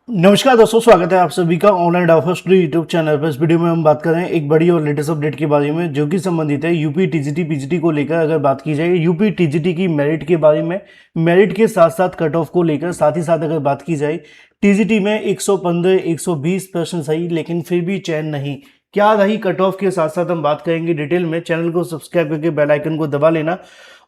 नमस्कार दोस्तों, स्वागत है आप सभी का online doubt study YouTube channel पर। इस वीडियो में हम बात कर रहे हैं एक बड़ी और लेटेस्ट अपडेट के बारे में जो कि संबंधित है यूपी टीजीटी पीजीटी को लेकर। अगर बात की जाए यूपी टीजीटी की मेरिट के बारे में, मेरिट के साथ साथ कट ऑफ को लेकर, साथ ही साथ अगर बात की जाए टीजीटी में 115 120 प्रश्न सही लेकिन फिर भी चयन नहीं, क्या रही कट ऑफ के साथ साथ हम बात करेंगे डिटेल में। चैनल को सब्सक्राइब करके बेल आइकन को दबा लेना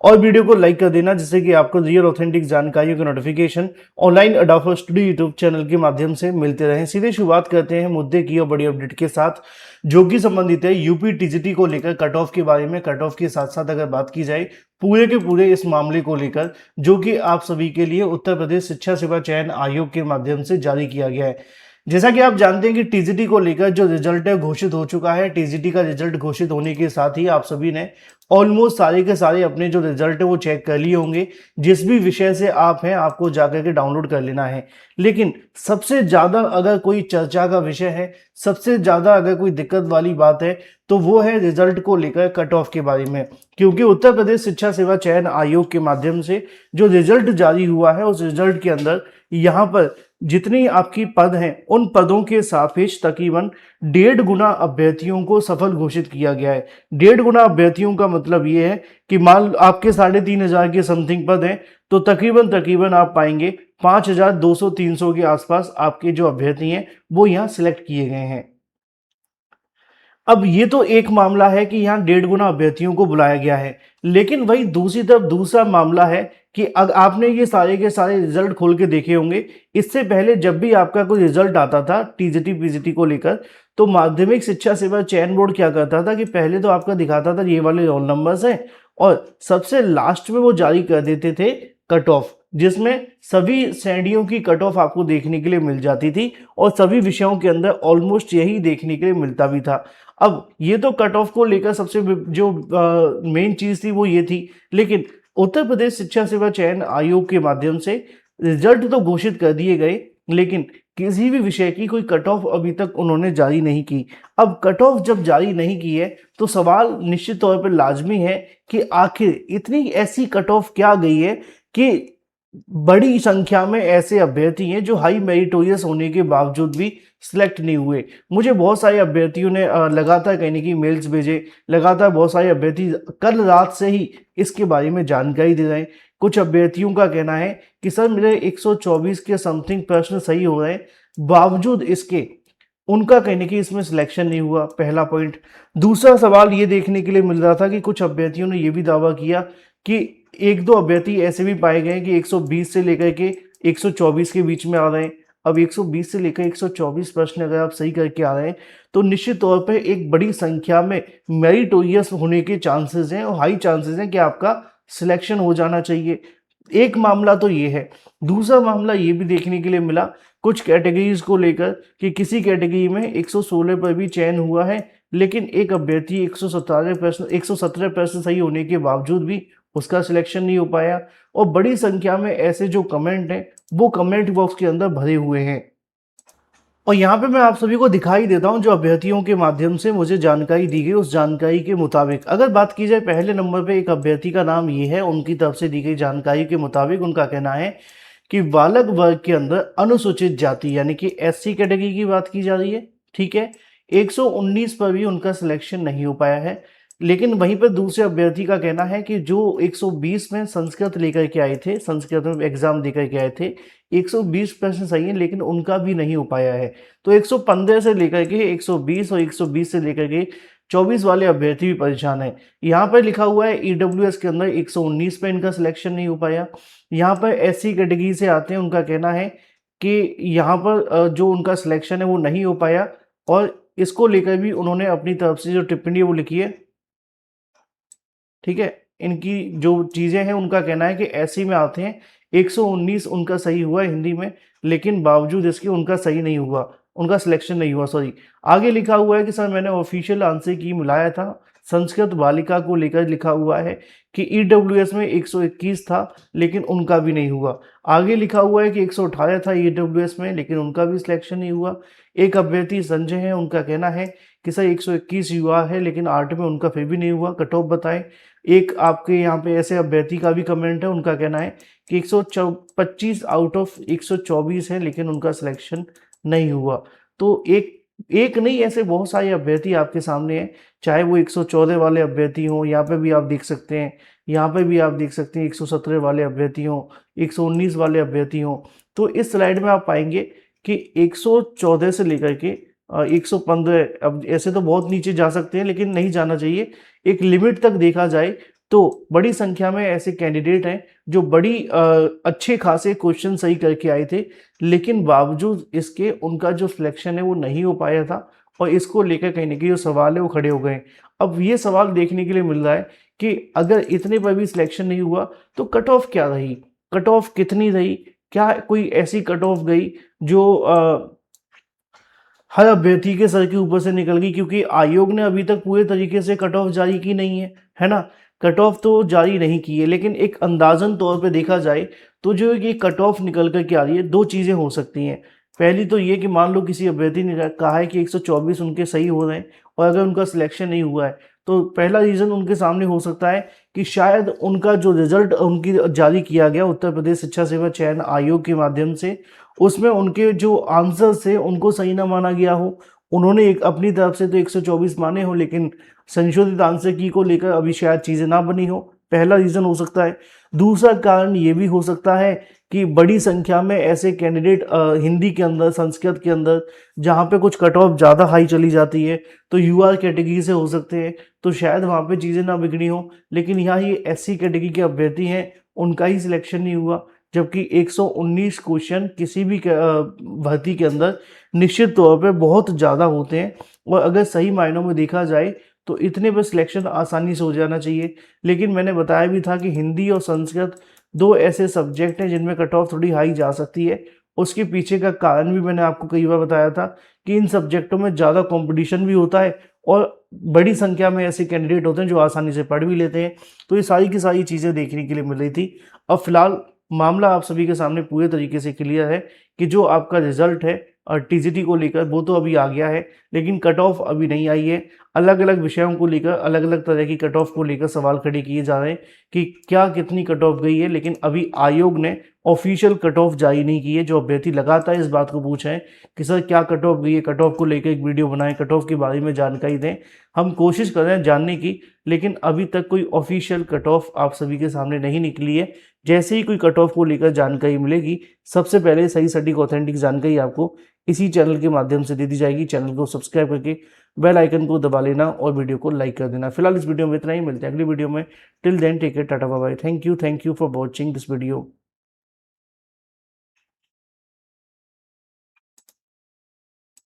और वीडियो को लाइक कर देना जिससे कि आपको रियल ऑथेंटिक जानकारियों के नोटिफिकेशन ऑनलाइन अडाफर स्टडी यूट्यूब चैनल के माध्यम से मिलते रहें। सीधे शुरुआत करते हैं मुद्दे की और बड़ी अपडेट के साथ जो कि संबंधित है यूपी टीजीटी को लेकर कट ऑफ के बारे में। कट ऑफ के साथ साथ अगर बात की जाए पूरे के पूरे इस मामले को लेकर जो कि आप सभी के लिए उत्तर प्रदेश शिक्षा सेवा चयन आयोग के माध्यम से जारी किया गया है। जैसा कि आप जानते हैं कि टीजीटी को लेकर जो रिजल्ट है घोषित हो चुका है। टीजीटी का रिजल्ट घोषित होने के साथ ही आप सभी ने ऑलमोस्ट सारे के सारे अपने जो रिजल्ट है वो चेक कर लिए होंगे। जिस भी विषय से आप हैं आपको जाकर के डाउनलोड कर लेना है। लेकिन सबसे ज्यादा अगर कोई चर्चा का विषय है, सबसे ज्यादा अगर कोई दिक्कत वाली बात है तो वो है रिजल्ट को लेकर कट ऑफ के बारे में। क्योंकि उत्तर प्रदेश शिक्षा सेवा चयन आयोग के माध्यम से जो रिजल्ट जारी हुआ है उस रिजल्ट के अंदर यहाँ पर जितनी आपकी पद हैं उन पदों के सापेक्ष तकरीबन 1.5 गुना अभ्यर्थियों को सफल घोषित किया गया है। 1.5 गुना अभ्यर्थियों का मतलब ये है कि मान आपके 3,500 के समथिंग पद हैं तो तकरीबन आप पाएंगे 5,200-300 के आसपास आपके जो अभ्यर्थी हैं वो यहाँ सिलेक्ट किए गए हैं। अब ये तो एक मामला है कि यहाँ 1.5 गुना अभ्यर्थियों को बुलाया गया है। लेकिन वही दूसरी तरफ दूसरा मामला है कि अगर आपने ये सारे के सारे रिजल्ट खोल के देखे होंगे, इससे पहले जब भी आपका कोई रिजल्ट आता था टीजीटी पीजीटी को लेकर तो माध्यमिक शिक्षा सेवा चयन बोर्ड क्या करता था कि पहले तो आपका दिखाता था ये वाले रोल नंबर्स हैं और सबसे लास्ट में वो जारी कर देते थे कट ऑफ, जिसमें सभी श्रेणियों की कट ऑफ आपको देखने के लिए मिल जाती थी और सभी विषयों के अंदर ऑलमोस्ट यही देखने के लिए मिलता भी था। अब ये तो कट ऑफ को लेकर सबसे जो मेन चीज थी वो ये थी। लेकिन उत्तर प्रदेश शिक्षा सेवा चयन आयोग के माध्यम से रिजल्ट तो घोषित कर दिए गए लेकिन किसी भी विषय की कोई कट ऑफ अभी तक उन्होंने जारी नहीं की। अब कट ऑफ जब जारी नहीं की है तो सवाल निश्चित तौर पर लाजमी है कि आखिर इतनी ऐसी कट ऑफ क्या गई है कि बड़ी संख्या में ऐसे अभ्यर्थी हैं जो हाई मेरिटोरियस होने के बावजूद भी सिलेक्ट नहीं हुए। मुझे बहुत सारे अभ्यर्थियों ने लगातार कहने की मेल्स भेजे, लगातार बहुत सारे अभ्यर्थी कल रात से ही इसके बारे में जानकारी दे रहे हैं। कुछ अभ्यर्थियों का कहना है कि सर मेरे 124 के समथिंग प्रश्न सही हो रहे हैं, बावजूद इसके उनका कहने की इसमें सिलेक्शन नहीं हुआ। पहला पॉइंट। दूसरा सवाल ये देखने के लिए मिल रहा था कि कुछ अभ्यर्थियों ने यह भी दावा किया कि एक दो अभ्यर्थी ऐसे भी पाए गए कि 120 से लेकर के 124 के बीच में आ रहे हैं। अब 120 से लेकर 124 प्रश्न अगर आप सही करके आ रहे हैं तो निश्चित तौर पर एक बड़ी संख्या में मेरिटोरियस होने के चांसेस हैं और हाई चांसेस हैं कि आपका सिलेक्शन हो जाना चाहिए। एक मामला तो ये है। दूसरा मामला ये भी देखने के लिए मिला कुछ कैटेगरीज को लेकर कि किसी कैटेगरी में 116 पर भी चयन हुआ है लेकिन एक अभ्यर्थी 117 प्रश्न सही होने के बावजूद भी उसका सिलेक्शन नहीं हो पाया। और बड़ी संख्या में ऐसे जो कमेंट हैं वो कमेंट बॉक्स के अंदर भरे हुए हैं। और यहाँ पे मैं आप सभी को दिखाई देता हूँ जो अभ्यर्थियों के माध्यम से मुझे जानकारी दी गई, उस जानकारी के मुताबिक अगर बात की जाए पहले नंबर पे एक अभ्यर्थी का नाम ये है। उनकी तरफ से दी गई जानकारी के मुताबिक उनका कहना है कि बालक वर्ग के अंदर अनुसूचित जाति यानी कि एससी कैटेगरी की बात की जा रही है। ठीक है, 119 पर भी उनका सिलेक्शन नहीं हो पाया है। लेकिन वहीं पर दूसरे अभ्यर्थी का कहना है कि जो 120 में संस्कृत लेकर के आए थे, संस्कृत में एग्जाम देकर के आए थे, 120 प्रश्न सही है लेकिन उनका भी नहीं हो पाया है। तो 115 से लेकर के 120 और 120 से लेकर के 24 वाले अभ्यर्थी भी परेशान है। यहाँ पर लिखा हुआ है ईडब्ल्यूएस के अंदर 119 पे इनका सिलेक्शन नहीं हो पाया। यहाँ पर एससी कैटेगरी से आते हैं, उनका कहना है कि यहाँ पर जो उनका सिलेक्शन है वो नहीं हो पाया और इसको लेकर भी उन्होंने अपनी तरफ से जो टिप्पणी है वो लिखी है। ठीक है, इनकी जो चीजें हैं उनका कहना है कि ऐसी में आते हैं 119 उनका सही हुआ हिंदी में लेकिन बावजूद इसके उनका सही नहीं हुआ, उनका सिलेक्शन नहीं हुआ। सॉरी, आगे लिखा हुआ है कि सर मैंने ऑफिशियल आंसर की मिलाया था, संस्कृत बालिका को लेकर लिखा हुआ है कि ईडब्ल्यूएस में 121 था लेकिन उनका भी नहीं हुआ। आगे लिखा हुआ है कि 118 था ईडब्ल्यूएस में लेकिन उनका भी सिलेक्शन नहीं हुआ। एक अभ्यर्थी संजय है, उनका कहना है कि सर 121 युवा है लेकिन आर्ट में उनका फिर भी नहीं हुआ, कट ऑफ बताएं। एक आपके यहाँ पे ऐसे अभ्यर्थी का भी कमेंट है, उनका कहना है कि 125 आउट ऑफ 124 है, लेकिन उनका सिलेक्शन नहीं हुआ। तो एक एक नहीं, ऐसे बहुत सारे अभ्यर्थी आपके सामने हैं, चाहे वो 114 वाले अभ्यर्थी हों, यहाँ पे भी आप देख सकते हैं, यहाँ पे भी आप देख सकते हैं 117 वाले अभ्यर्थी हों, 119 वाले अभ्यर्थी हों। तो इस स्लाइड में आप पाएंगे कि 114 से लेकर के 115, अब ऐसे तो बहुत नीचे जा सकते हैं, लेकिन नहीं जाना चाहिए। एक लिमिट तक देखा जाए तो बड़ी संख्या में ऐसे कैंडिडेट हैं जो बड़ी अच्छे खासे क्वेश्चन सही करके आए थे, लेकिन बावजूद इसके उनका जो सिलेक्शन है वो नहीं हो पाया था, और इसको लेकर कहीं ना कहीं जो सवाल है वो खड़े हो गए। अब ये सवाल देखने के लिए मिल रहा है कि अगर इतने पर भी सिलेक्शन नहीं हुआ तो कट ऑफ क्या रही, कट ऑफ कितनी रही, क्या कोई ऐसी कट ऑफ गई जो हर अभ्यर्थी के सर के ऊपर से निकल गई, क्योंकि आयोग ने अभी तक पूरे तरीके से कट ऑफ जारी की नहीं है ना। कट ऑफ तो जारी नहीं की है, लेकिन एक अंदाजन तौर पे देखा जाए तो जो ये कट ऑफ निकल कर के आ रही है, दो चीज़ें हो सकती हैं। पहली तो ये कि मान लो किसी अभ्यर्थी ने कहा है कि 124 उनके सही हो रहे हैं, और अगर उनका सिलेक्शन नहीं हुआ है तो पहला रीज़न उनके सामने हो सकता है कि शायद उनका जो रिजल्ट उनकी जारी किया गया उत्तर प्रदेश शिक्षा सेवा चयन आयोग के माध्यम से, उसमें उनके जो आंसर्स थे उनको सही ना माना गया हो। उन्होंने एक अपनी तरफ से तो 124 माने हो, लेकिन संशोधित आंसर की को लेकर अभी शायद चीज़ें ना बनी हो, पहला रीज़न हो सकता है। दूसरा कारण ये भी हो सकता है कि बड़ी संख्या में ऐसे कैंडिडेट हिंदी के अंदर, संस्कृत के अंदर, जहाँ पे कुछ कट ऑफ ज़्यादा हाई चली जाती है, तो यूआर कैटेगरी से हो सकते हैं, तो शायद वहाँ पे चीज़ें ना बिगड़ी हों। लेकिन यहाँ ये एससी कैटेगरी के अभ्यर्थी हैं, उनका ही सिलेक्शन नहीं हुआ, जबकि 119 क्वेश्चन किसी भी भर्ती के अंदर निश्चित तौर पे बहुत ज़्यादा होते हैं, और अगर सही मायनों में देखा जाए तो इतने पर सिलेक्शन आसानी से हो जाना चाहिए। लेकिन मैंने बताया भी था कि हिंदी और संस्कृत दो ऐसे सब्जेक्ट हैं जिनमें कट ऑफ थोड़ी हाई जा सकती है। उसके पीछे का कारण भी मैंने आपको कई बार बताया था कि इन सब्जेक्टों में ज़्यादा कंपटीशन भी होता है, और बड़ी संख्या में ऐसे कैंडिडेट होते हैं जो आसानी से पढ़ भी लेते हैं। तो ये सारी की सारी चीज़ें देखने के लिए मिल रही थी। अब फिलहाल मामला आप सभी के सामने पूरे तरीके से क्लियर है कि जो आपका रिजल्ट है और टीजीटी को लेकर वो तो अभी आ गया है, लेकिन कट ऑफ अभी नहीं आई है। अलग अलग विषयों को लेकर, अलग अलग तरह की कट ऑफ को लेकर सवाल खड़े किए जा रहे हैं कि क्या कितनी कट ऑफ गई है, लेकिन अभी आयोग ने ऑफिशियल कट ऑफ जारी नहीं की है। जो अभ्यर्थी लगातार इस बात को पूछ रहे हैं कि सर क्या कट ऑफ गई है, कट ऑफ को लेकर एक वीडियो बनाएं, कट ऑफ के बारे में जानकारी दें, हम कोशिश कर रहे हैं जानने की, लेकिन अभी तक कोई ऑफिशियल कट ऑफ आप सभी के सामने नहीं निकली है। जैसे ही कोई कट ऑफ को लेकर जानकारी मिलेगी, सबसे पहले सही सटीक ऑथेंटिक जानकारी आपको इसी चैनल के माध्यम से दे दी जाएगी। चैनल को सब्सक्राइब करके बेल आइकन को दबा लेना और वीडियो को लाइक कर देना। फिलहाल इस वीडियो में इतना ही, मिलते हैं अगली वीडियो में। Till then take care, tata bye bye, thank you for watching this video.